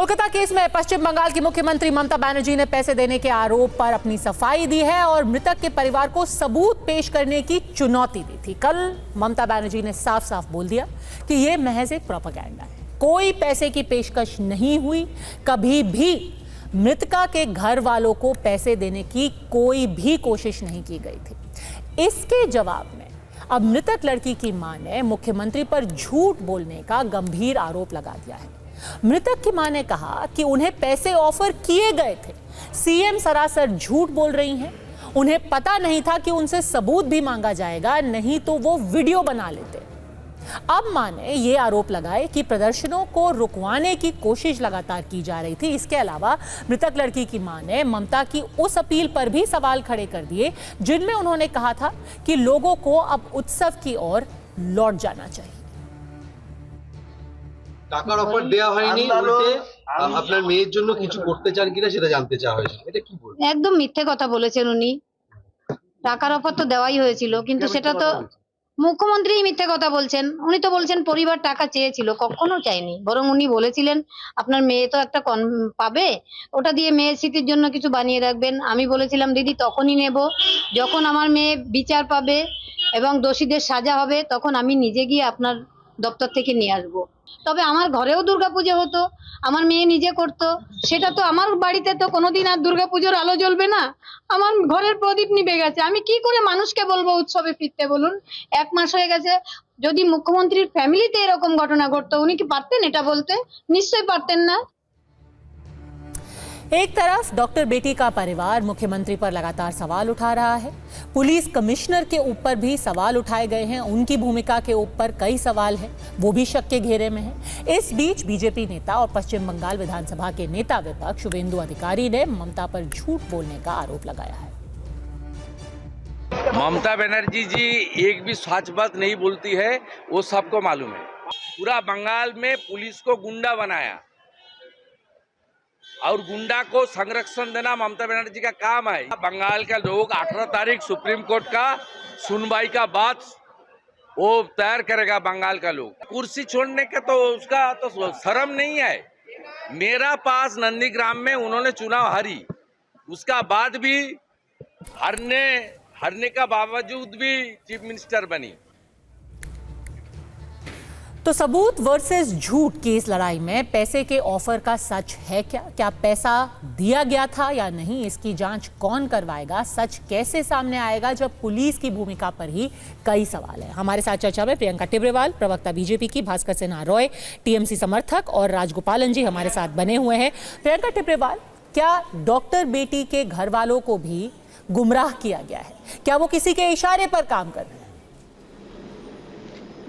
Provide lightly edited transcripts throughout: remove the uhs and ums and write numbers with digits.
Kolkata case में पश्चिम बंगाल की मुख्यमंत्री ममता बनर्जी ने पैसे देने के आरोप पर अपनी सफाई दी है और मृतक के परिवार को सबूत पेश करने की चुनौती दी थी। कल ममता बनर्जी ने साफ साफ बोल दिया कि यह महज एक प्रोपेगेंडा है, कोई पैसे की पेशकश नहीं हुई, कभी भी मृतका के घर वालों को पैसे देने की कोई भी कोशिश नहीं की गई थी। इसके जवाब में अब मृतक लड़की की मां ने मुख्यमंत्री पर झूठ बोलने का गंभीर आरोप लगा दिया है। मृतक की मां ने कहा कि उन्हें पैसे ऑफर किए गए थे, सीएम सरासर झूठ बोल रही हैं, उन्हें पता नहीं था कि उनसे सबूत भी मांगा जाएगा, नहीं तो वो वीडियो बना लेते। अब मां ने ये आरोप लगाए कि प्रदर्शनों को रुकवाने की कोशिश लगातार की जा रही थी। इसके अलावा मृतक लड़की की मां ने ममता की उस अपील पर भी सवाल खड़े कर दिए जिनमें उन्होंने कहा था कि लोगों को अब उत्सव की ओर लौट जाना चाहिए। টাকার অফার দেয়া হয়নি, উল্টে আপনার মেয়ের জন্য কিছু করতে চান কিনা সেটা জানতে চাওয়া হয়েছে। এটা কি বলবেন? একদম মিথ্যে কথা বলেছেন উনি। টাকার অফার তো দেওয়াই হয়েছিল, কিন্তু সেটা তো মুখ্যমন্ত্রী মিথ্যে কথা বলছেন। উনি তো বলছেন পরিবার টাকা চেয়েছিল, কখনো চাইনি। বরং উনি বলেছিলেন আপনার মেয়ে তো একটা পাবে, ওটা দিয়ে মেয়ের স্মৃতির জন্য কিছু বানিয়ে রাখবেন। আমি বলেছিলাম দিদি তখনই নেব যখন আমার মেয়ে বিচার পাবে এবং দোষীদের সাজা হবে, তখন আমি নিজে গিয়ে আপনার দপ্তর থেকে নিয়ে আসবো। তবে আমার ঘরেও দুর্গাপুজো হতো, আমার মেয়ে নিজে করতো, সেটা তো আমার বাড়িতে তো কোনোদিন আর দুর্গাপুজোর আলো জ্বলবে না। আমার ঘরের প্রদীপ নিভে গেছে, আমি কি করে মানুষকে বলবো উৎসবে ফিরতে বলুন? 1 মাস হয়ে গেছে। যদি মুখ্যমন্ত্রীর ফ্যামিলিতে এরকম ঘটনা ঘটতো উনি কি পারতেন এটা বলতে? নিশ্চয়ই পারতেন না। एक तरफ डॉक्टर बेटी का परिवार मुख्यमंत्री पर लगातार सवाल उठा रहा है, पुलिस कमिश्नर के ऊपर भी सवाल उठाए गए हैं, उनकी भूमिका के ऊपर कई सवाल हैं, वो भी शक के घेरे में है। इस बीच बीजेपी नेता और पश्चिम बंगाल विधानसभा के नेता विपक्ष शुभेंदु अधिकारी ने ममता पर झूठ बोलने का आरोप लगाया है। ममता बनर्जी जी एक भी सच बात नहीं बोलती है, वो सबको मालूम है। पूरा बंगाल में पुलिस को गुंडा बनाया और गुंडा को संरक्षण देना ममता बनर्जी का काम है। बंगाल का लोग 18 तारीख सुप्रीम कोर्ट का सुनवाई का बाद वो तैयार करेगा। बंगाल का लोग कुर्सी छोड़ने का तो उसका तो शर्म नहीं है। मेरा पास नंदीग्राम में उन्होंने चुनाव हारी, उसका बाद भी हारने का बावजूद भी चीफ मिनिस्टर बनी। तो सबूत वर्सेस झूठ की इस लड़ाई में पैसे के ऑफर का सच है क्या? क्या पैसा दिया गया था या नहीं? इसकी जांच कौन करवाएगा? सच कैसे सामने आएगा जब पुलिस की भूमिका पर ही कई सवाल है। हमारे साथ चर्चा में प्रियंका टिब्रेवाल, प्रवक्ता बीजेपी की, भास्कर सिन्हा रॉय, टीएमसी समर्थक, और राजगोपालन जी हमारे साथ बने हुए हैं। प्रियंका टिब्रेवाल, क्या डॉक्टर बेटी के घर वालों को भी गुमराह किया गया है? क्या वो किसी के इशारे पर काम कर रहे हैं?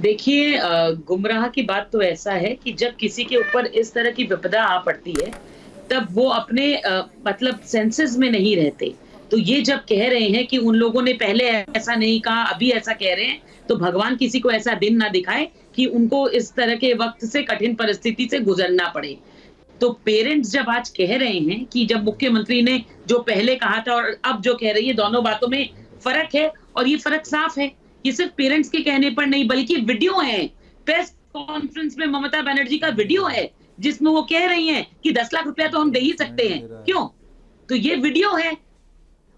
देखिए, गुमराह की बात तो ऐसा है कि जब किसी के ऊपर इस तरह की विपदा आ पड़ती है तब वो अपने मतलब सेंसेस में नहीं रहते। तो ये जब कह रहे हैं कि उन लोगों ने पहले ऐसा नहीं कहा, अभी ऐसा कह रहे हैं, तो भगवान किसी को ऐसा दिन ना दिखाए कि उनको इस तरह के वक्त से, कठिन परिस्थिति से गुजरना पड़े। तो पेरेंट्स जब आज कह रहे हैं कि जब मुख्यमंत्री ने जो पहले कहा था और अब जो कह रही है, दोनों बातों में फर्क है, और ये फर्क साफ है। ये सिर्फ पेरेंट्स के कहने पर नहीं बल्कि वीडियो है, प्रेस कॉन्फ्रेंस में ममता बनर्जी का वीडियो है जिसमें वो कह रही हैं कि 10 लाख रुपया तो हम दे ही सकते हैं, क्यों? तो ये वीडियो है।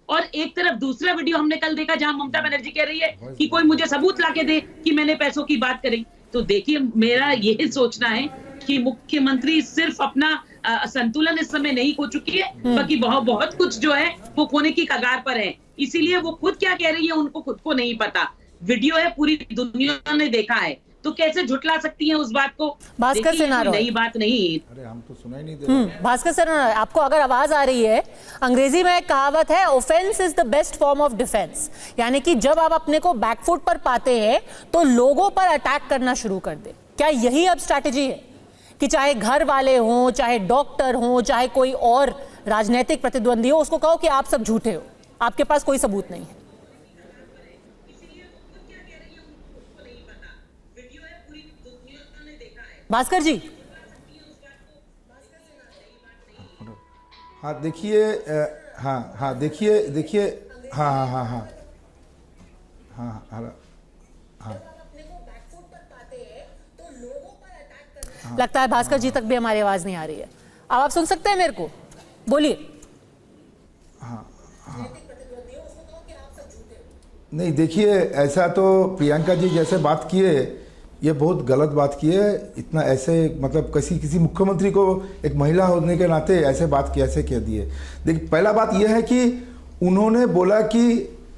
और एक तरफ दूसरा वीडियो हमने कल देखा जहां ममता बनर्जी कह रही है कि कोई मुझे सबूत लाके दे कि मैंने पैसों की बात करी। तो देखिए, मेरा यही सोचना है कि मुख्यमंत्री सिर्फ अपना संतुलन इस समय नहीं खो चुकी है, बाकी बहुत कुछ जो है वो खोने की कगार पर है। इसीलिए वो खुद क्या कह रही है उनको खुद को नहीं पता। वीडियो है, पूरी दुनिया ने देखा है, तो कैसे झुटला सकती हैं उस बात को? भास्कर सिन्हा, नई बात नहीं। अरे हम तो सुनाई नहीं दे रहे। भास्कर सिन्हा, आपको अगर आवाज आ रही है, अंग्रेजी में एक कहावत है, offence is the best form of defence, यानी कि जब आप अपने को बैकफुट पर पाते हैं तो लोगों पर अटैक करना शुरू कर दे। क्या यही अब स्ट्रैटेजी है कि चाहे घर वाले हों, चाहे डॉक्टर हों, चाहे कोई और राजनीतिक प्रतिद्वंदी हो, उसको कहो कि आप सब झूठे हो, आपके पास कोई सबूत नहीं है? भास्कर जी, हाँ देखिए, हाँ देखिए, हाँ लगता है भास्कर जी तक भी हमारी आवाज नहीं आ रही है। अब आप सुन सकते हैं मेरे को, बोलिए। नहीं देखिए, ऐसा तो प्रियंका जी जैसे बात किए, ये बहुत गलत बात की है। इतना ऐसे मतलब किसी मुख्यमंत्री को एक महिला होने के नाते ऐसे बात की, ऐसे कह दिए। देखिए पहला बात यह है कि उन्होंने बोला कि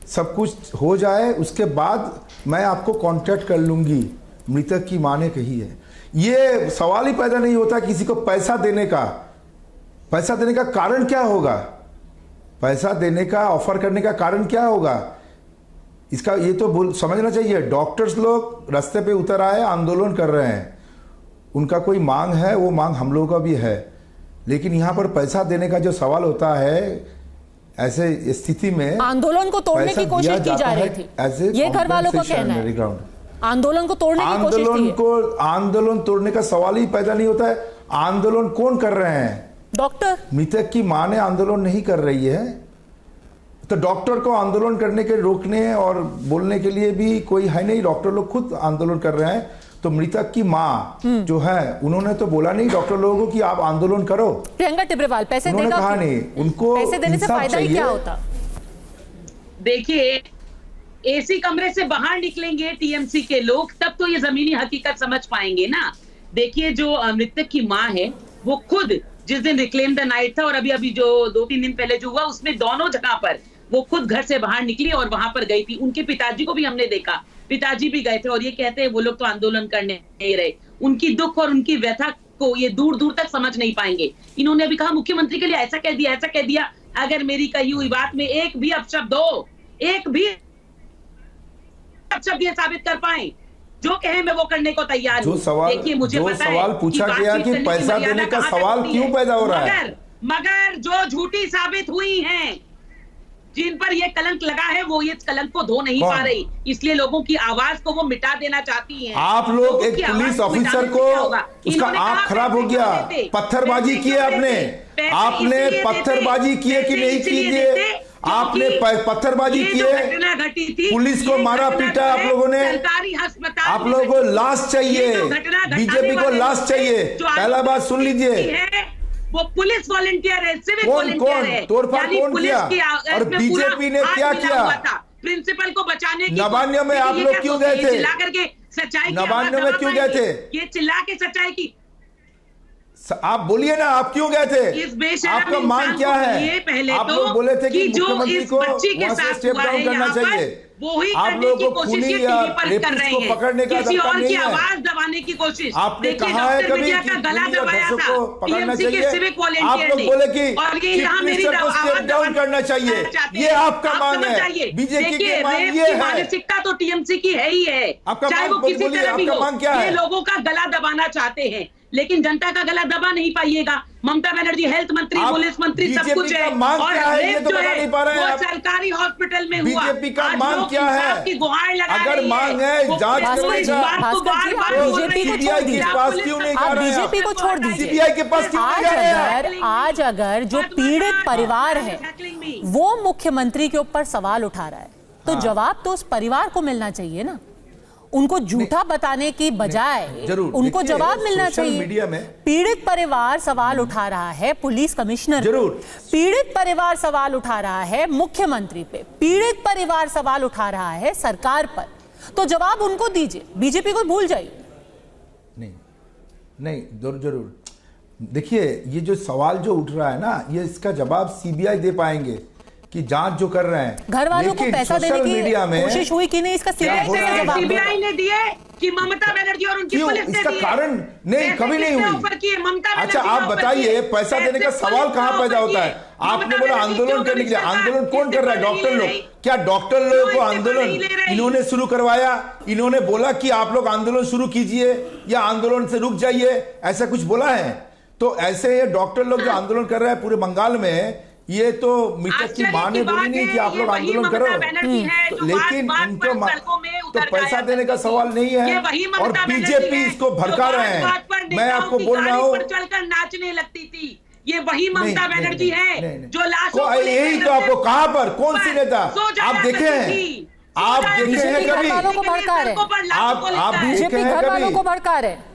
सब कुछ हो जाए उसके बाद मैं आपको कांटेक्ट कर लूँगी, मृतक की माँ ने कही है। ये सवाल ही पैदा नहीं होता किसी को पैसा देने का। पैसा देने का कारण क्या होगा? पैसा देने का ऑफर करने का कारण क्या होगा? इसका ये तो समझना चाहिए। डॉक्टर्स लोग रास्ते पे उतर आए, आंदोलन कर रहे हैं, उनका कोई मांग है, वो मांग हम लोगों का भी है। लेकिन यहाँ पर पैसा देने का जो सवाल होता है, ऐसे स्थिति में आंदोलन को तोड़ने की कोशिश की जा रही थी, ये घर वालों का कहना है। आंदोलन को तोड़ने की कोशिश की। आंदोलन तोड़ने का सवाल ही पैदा नहीं होता है। आंदोलन कौन कर रहे हैं? डॉक्टर। मृतक की मां ने आंदोलन नहीं कर रही है, तो डॉक्टर को आंदोलन करने के रोकने और बोलने के लिए भी कोई है नहीं। डॉक्टर लोग खुद आंदोलन कर रहे हैं। तो मृतक की मां जो है, उन्होंने तो बोला नहीं डॉक्टर लोगों को कि आप आंदोलन करो। प्रियंका टिब्रेवाल पैसे उन्होंने कहा नहीं, उनको पैसे देने से फायदा ही क्या होता? देखिए, एसी कमरे से बाहर निकलेंगे टीएमसी के लोग, तब तो ये जमीनी हकीकत समझ पाएंगे ना। देखिए, जो मृतक की मां है वो खुद जिस दिन रिक्लेम द नाइट था और अभी जो 2-3 दिन पहले जो हुआ, उसमें दोनों जगह पर वो खुद घर से बाहर निकली और वहां पर गई थी। उनके पिताजी को भी हमने देखा, पिताजी भी गए थे और ये कहते हैं वो लोग तो आंदोलन करने नहीं रहे। उनकी दुख और उनकी व्यथा को ये दूर दूर तक समझ नहीं पाएंगे। इन्होंने अभी कहा मुख्यमंत्री के लिए ऐसा कह दिया, ऐसा कह दिया। अगर मेरी कही हुई बात में एक भी अपशब्द हो, एक भी अपशब्द ये साबित कर पाए, जो कहे मैं वो करने को तैयार हूं। देखिए, मुझे पता है सवाल पूछा गया कि पैसा देने का सवाल क्यों पैदा हो रहा है, मगर जो झूठी साबित हुई हैं, जिन पर ये कलंक लगा है, वो ये कलंक को धो नहीं पा रही, इसलिए लोगों की आवाज को वो मिटा देना चाहती हैं। आप लोग एक पुलिस ऑफिसर को उसका आंख खराब हो गया, पत्थरबाजी की आपने पत्थरबाजी की कि नहीं कीजिए? आपने पत्थरबाजी की है, पुलिस को मारा पीटा आप लोगों ने। सरकारी अस्पताल, आप लोगों को लाश चाहिए, बीजेपी को लाश चाहिए। पहला बात सुन लीजिए, वो पुलिस वॉलंटियर है, सिविल वॉलंटियर है। तोड़फोड़ कौन किया और बीजेपी ने क्या किया? प्रिंसिपल को बचाने की नवान्य में आप लोग क्यों गए थे? चिल्ला करके सच्चाई, नवान्य में क्यों गए थे? ये चिल्ला के सच्चाई की आप बोलिए ना, आप क्यों गए थे? आपका मांग क्या है? ये पहले आप लोग बोले थे कि मुख्यमंत्री को वहां से स्टेप डाउन करना चाहिए। आप लोगों को खूनी रेपिस्ट को पकड़ने का किसी और की नहीं है। आवाज दबाने की कोशिश आपने कहा है कभी कि गला दबाया था, पकड़ना टीएमसी के सिविक वॉलंटियर आप लोग ने, बोले कि और ये यहाँ मेरी स्टेप डाउन करना चाहिए। ये आपका मांग है, बीजेपी की मांग ये है। मानसिकता तो टीएमसी की है ही है, चाहे वो किसी तरह भी हो। ये लोगों का गला दबाना चाहते हैं, लेकिन जनता का गला दबा नहीं पाइएगा। ममता बनर्जी हेल्थ मंत्री, पुलिस मंत्री, सब कुछ है। और रेप जो है वो सरकारी हॉस्पिटल में हुआ। बीजेपी का मांग क्या है? की गुहार लगा रही है। अगर मांग है जांच बीजेपी को छोड़ दीजिए, सीबीआई के पास क्यों नहीं जा रहे हैं? आज अगर जो पीड़ित परिवार है वो मुख्यमंत्री के ऊपर सवाल उठा रहा है, तो जवाब तो उस परिवार को मिलना चाहिए ना। उनको झूठा बताने की बजाय उनको जवाब मिलना चाहिए। मीडिया में पीड़ित परिवार सवाल उठा रहा है पुलिस कमिश्नर पे, पीड़ित परिवार सवाल उठा रहा है मुख्यमंत्री पे, पीड़ित परिवार सवाल उठा रहा है सरकार पर, तो जवाब उनको दीजिए, बीजेपी को भूल जाइए। नहीं जरूर देखिए, ये जो सवाल जो उठ रहा है ना, ये इसका जवाब सीबीआई दे पाएंगे कि जांच जो कर रहे हैं। घर वालों को पैसा देने की मीडिया में कोशिश हुई कि नहीं, इसका सीबीआई ने दिए कि ममता बनर्जी और उनकी पुलिस ने इसका दिए? कारण नहीं, कभी नहीं हुई। अच्छा आप बताइए, पैसा देने का सवाल कहां पैदा होता है? आपने बोला आंदोलन करने के लिए, आंदोलन कौन कर रहा है? डॉक्टर लोग। क्या डॉक्टर लोगों को आंदोलन इन्होंने शुरू करवाया? इन्होंने बोला कि आप लोग आंदोलन शुरू कीजिए या आंदोलन से रुक जाइए, ऐसा कुछ बोला है? तो ऐसे डॉक्टर लोग जो आंदोलन कर रहे हैं पूरे बंगाल में, ये तो मृतक की मां ने बोली नहीं कि आप लोग आंदोलन करो, लेकिन उनको तो पैसा देने का सवाल नहीं है और बीजेपी इसको भड़का रहे हैं। मैं आपको बोल रहा हूँ, चलकर नाचने लगती थी, ये वही ममता बनर्जी है जो लाशों को यही तो आपको कहां पर कौन सी नेता आप देखे हैं? आप देखे हैं कभी? को भड़का रहे, आप बीजेपी घर वालों को भड़का रहे।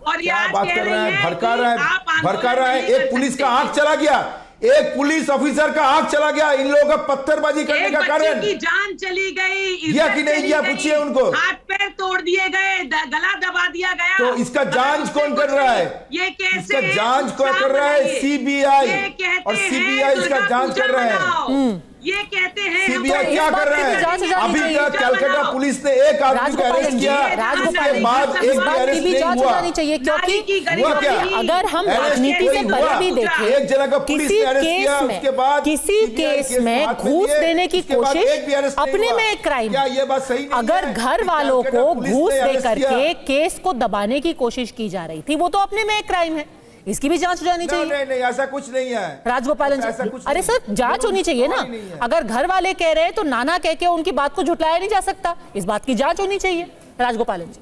और ये क्या आज बात कह कर रहे हैं? कि भड़का रहा आप है, भड़का आंदोलन रहा है। नहीं एक कर पुलिस का सकते। आंख चला गया, एक पुलिस ऑफिसर का आंख चला गया इन लोगों का पत्थरबाजी करने एक का बच्चे कारण। की जान चली गई, किया इज्जत कि नहीं चली किया? गई, पूछिए उनको। हाथ पैर तोड़ दिए गए, गला दबा दिया गया। तो इसका जांच कौन कर रहा है? ये कैसे इसका जांच कौन कर रहा है? सीबीआई, और सीबीआई इसका जांच कर रहा है। ये कहते हैं सीबीआई इस क्या बात कर की रहा भी जांच हो है? जानी अभी चाहिए। तक कलकत्ता पुलिस ने एक आदमी को अरेस्ट किया, उसके बाद एक इस भी बात की अरेस्ट भी नहीं जांच हो हुआ। जानी चाहिए, क्योंकि हुआ क्या? अगर हम अरेस्ट राजनीति कोई से हुआ? परे भी देखें, एक जना का पुलिस किसी ने अरेस्ट किया, केस में, उसके बाद किसी CBI केस में हाथ में घूस लिए, देने की उसके बाद कोशिश एक भी अरेस्ट नहीं अपने हुआ। में एक क्राइम क्या है। ये बात सही नहीं अगर है? घर कि वालों कलकत्ता को पुलिस घूस ने दे अरेस्ट किया। करके केस को दबाने की कोशिश की जा रही थी, वो तो अपने में एक क्राइम है, इसकी भी जांच हो जानी चाहिए। नहीं नहीं, ऐसा कुछ नहीं है राजगोपालन ऐसा जी, कुछ अरे नहीं सर है। जांच होनी चाहिए ना। नहीं है। अगर घर वाले कह रहे हैं तो नाना कह के उनकी बात को झुटलाया नहीं जा सकता, इस बात की जांच होनी चाहिए। राजगोपालन जी,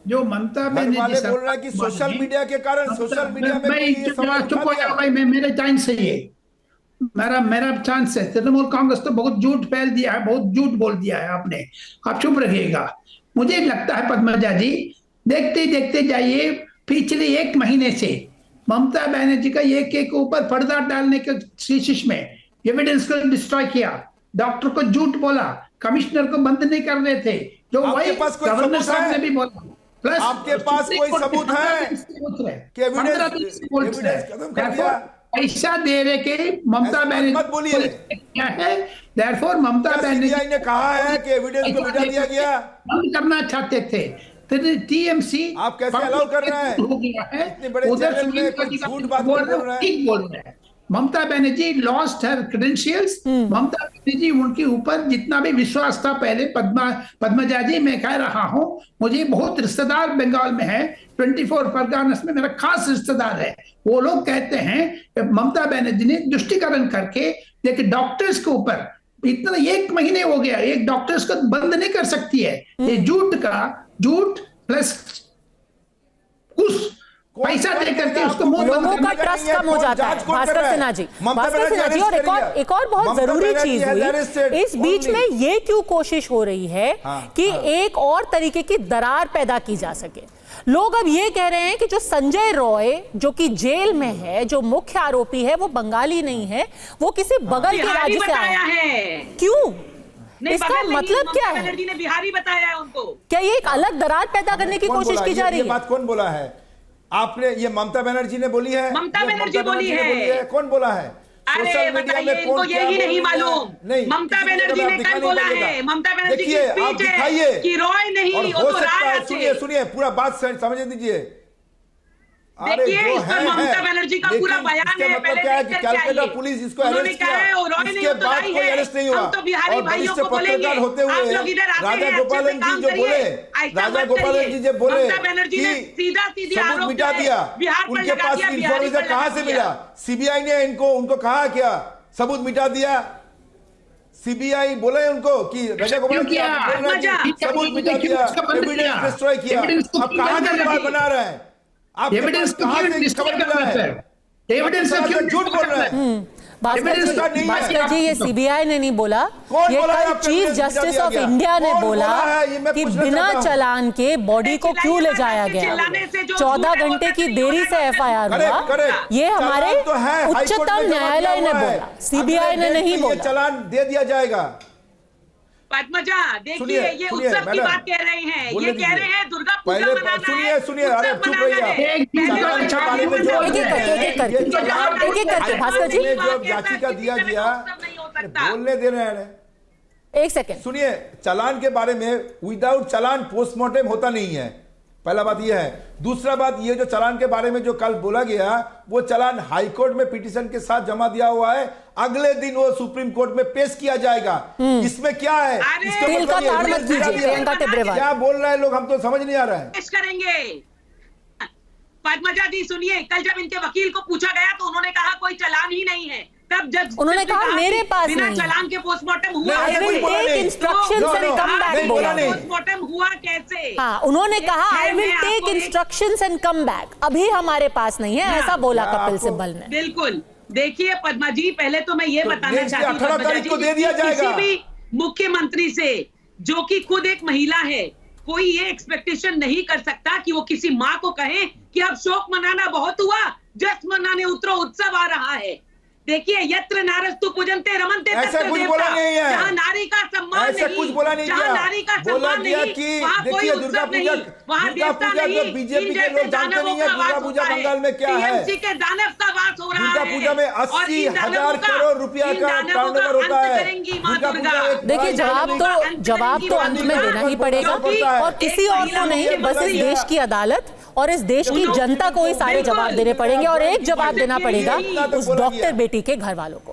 जो ममता घर बनर्जी वाले सरकार बोल रहे हैं कि सोशल मीडिया के कारण, सोशल मीडिया में मैं कोई ये सवाल चुप हो उठा जाओ दिया। भाई, मैं मेरे चांस है ये, मेरा चांस है। तृणमूल कांग्रेस तो बहुत झूठ फैल दिया है, बहुत झूठ बोल दिया है आपने, आप चुप रहिएगा। मुझे लगता है पद्मजा जी, देखते देखते जाइए, पिछले एक महीने से ममता बनर्जी का एक एक ऊपर पर्दा डालने के कोशिश में एविडेंस को डिस्ट्रॉय किया, डॉक्टर को झूठ बोला, कमिश्नर को बंद नहीं कर रहे थे, जो आपके वही पास कोई गवर्नर सबूत साहब है? ने भी बोला। प्लस आपके पास कोई सबूत है कि एविडेंस खत्म कर दिया? पैसा दे रहे के ममता ऐसे बनर्जी मत बोलिए। क्या है, देयरफॉर ममता बनर्जी सीबीआई ने कहा है कि एविडेंस को मिटा दिया गया। बंद करना चाहते थे, टीएमसी आप कैसे अलाउ कर रहे हैं? हो गया है, इतने बड़े उधर चैनल में सुप्रीम कोई कोर्ट झूठ का बात बोल नहीं बोल रहा है। ठीक बोल रहे हैं। Mamata Banerjee lost her credentials. Mamata Banerjee, उनके ऊपर जितना भी विश्वास था पहले, पद्मजा जी, मैं कह रहा हूं, मुझे बहुत रिश्तेदार बंगाल में है, 24 परगनास में मेरा खास रिश्तेदार है। वो लोग कहते हैं कि ममता बनर्जी ने तुष्टिकरण करके, देखिए डॉक्टर्स के ऊपर इतना 1 महीने हो गया, एक डॉक्टर्स को बंद नहीं कर सकती है। ये झूठ प्लस कुछ पैसा दे करके उसको मुंह बंद लोगों का करने ट्रस्ट कम हो जाता है। भास्कर सिन्हा जी, भास्कर सिन्हा जी, और एक और बहुत जरूरी चीज हुई इस बीच में, ये क्यों कोशिश हो रही है कि एक और तरीके की दरार पैदा की जा सके। लोग अब ये कह रहे हैं कि जो संजय रॉय, जो कि जेल में है, जो मुख्य आरोपी है, वो बंगाली नहीं है, वो किसी बगल के राज्य से आया है। क्यों? इसका मतलब क्या है? बनर्जी ने बिहारी बताया है उनको। क्या ये एक अलग दरार पैदा करने की कोशिश की जा रही है? ये बात कौन बोला है? आपने? ये ममता बनर्जी ने बोली है? ममता बनर्जी बोली है। कौन बोला है? अरे सोशल मीडिया में बताइए, कौन इनको यही क्या नहीं बोल रहा है? मालूम। नहीं, ममता किसी बनर्जी जगह ने दिखाई कल नहीं बोला पड़ेगा। है, ममता बनर्जी की देखिए, आप स्पीच दिखाइए है कि रॉय नहीं, और वो हो तो सकता राय है, है। सुनिए पूरा बात समझ दीजिए। देखिए, इस पर ममता बनर्जी का पूरा बयान है, मतलब पहले क्या है देख कि करके कलकत्ता आइए। पुलिस इसको उन्होंने अरेस्ट कहा किया, है, और रॉय ने इसके बाद उतराई कोई है। अरेस्ट नहीं हुआ। हम तो बिहारी और भाइयों वरिष्ठ को बोलेंगे, पत्रकार होते आप हुए लोग इधर आते राजा हैं, गोपालन अच्छे से जी काम जो करिए। बोले, ऐसा राजा मत गोपालन करिए। जी जो बोले ममता बनर्जी ने कि सीधा-सीधी सबूत आरोप मिटा जो है, दिया, बिहार पर उनके लगा पास दिया, बिहारी पर इंफॉर्मेशन लगा कहां से दिया। मिला? सीबीआई ने उनको कहा क्या? सबूत मिटा दिया? सीबीआई बोले उनको कि राजा गोपालन जी आप बोल रहे हैं कि सबूत मिटा दिया, एविडेंस डिस्ट्रॉय किया। अब कहां से बात बना रहे हैं आप? एविडेंस को कहां से डिस्ट्रॉय खबर मिला करना है? है, एविडेंस को क्यों झूठ बोल रहे हैं? भास्कर जी, ये सीबीआई ने नहीं बोला, ये बोला है कल आपने? चीफ मिटा जस्टिस दिया ऑफ गया? इंडिया ने कौन बोला बोला है? ये मैं कि पूछना बिना चाहता हूं। चालान के बॉडी को क्यों ले जाया गया। चिल्लाने से जो 14 झूठ है वो घंटे की सच देरी नहीं से होना एफआईआर चाहिए। हुआ, करेक्ट। ये हमारे चालान तो है, हाईकोर्ट में उच्चतम जमा न्यायालय किया ने हुआ है। बोला, सीबीआई ने अगले नहीं दिन ये बोला। चालान दे दिया जाएगा। पद्मजा, देखिए, सुनिए, ये सुनिए, उत्सव की मैडम, बात कह रहे हैं, बोलने ये कह दीजिए। रहे हैं दुर्गा पूजा पहले मनाना सुनिए, है, सुनिए, उत्सव अरे चुप रहिए मनाना आप। है। एक दिन पहले चालान तो छपा रहे चालान थे, जो बोलते एक-एक करके, हैं। एक-एक करके, ये चालान एक-एक करके, भास्कर जी। ने जो जांची का दिया गया, नहीं हो सकता। बोलने दे रहे हैं। एक सेकंड, सुनिए, चालान के बारे में विदाउट चालान पोस्टमार्टम होता नहीं है, पहला बात यह है। दूसरा बात, ये जो चालान के बारे में जो कल बोला गया, वो चालान हाईकोर्ट में पिटीशन के साथ जमा दिया हुआ है, अगले दिन वो सुप्रीम कोर्ट में पेश किया जाएगा। इसमें क्या है? इसका दिल का मतलब ये ताड़ मत evidence कीजिए, दिया गया। प्रियंका टिब्रेवाल। क्या बोल रहे हैं लोग, हम तो समझ नहीं आ रहा है। पेश करेंगे। पद्मजा जी सुनिए, कल जब इनके वकील को पूछा गया तो उन्होंने कहा कोई चालान ही नहीं है। तब जज उन्होंने कहा मेरे पास बिना नहीं है। चालान के पोस्टमार्टम हुआ नहीं, कैसे? कोई बोला नहीं। Instructions No, and no, come back नहीं बोला बोला नहीं। पोस्टमार्टम हुआ कैसे? हाँ, उन्होंने कहा मैं आई विल आपको टेक एक- इंस्ट्रक्शंस एंड कम बैक, अभी हमारे पास नहीं है, ऐसा बोला क्या कपिल आपको- सिब्बल ने। बिल्कुल। देखिए पद्मा जी, पहले तो मैं ये तो बताना देखिए, चाहती हूँ 18 पद्मजा तारीख जी, को दे दिया कि किसी जाएगा। भी मुख्यमंत्री से, जो कि खुद एक महिला है, कोई ये एक्सपेक्टेशन नहीं कर सकता कि वो किसी माँ को कहे कि अब शोक मनाना बहुत हुआ, जश्न मनाने उतरो, उत्सव आ रहा है। देखिए, यत्र नारस्तु पूजन्ते रमन्ते ऐसा तत्र कुछ देवता। बोला नहीं है, जहाँ नारी का सम्मान ऐसा नहीं, कुछ बोला नहीं जहाँ किया। नारी का बोला सम्मान गया नहीं, कि वहाँ कोई देखिए दुर्गा उत्सव पूजा, नहीं, वहाँ दुर्गा देवता पूजा नहीं, तो बीजेपी इन के जैसे लोग जानते दानवों नहीं है का दुर्गा वास पूजा होता है। बंगाल में क्या है। TMC के दानव का वास हो रहा दुर्गा है। पूजा में और 80,000 इन दानवों करोड़ रुपया इन का दानवों टर्नओवर होता अंत है। करेंगी माँ दुर्गा दुर्गा। पूजा एक देखिए, जवाब तो अंत में देना ही पड़ेगा, और किसी और को नहीं, बस इस देश की अदालत और इस देश की जनता को ही सारे जवाब देने पड़ेंगे। और एक जवाब देना पड़ेगा उस डॉक्टर बेटी के घर वालों को।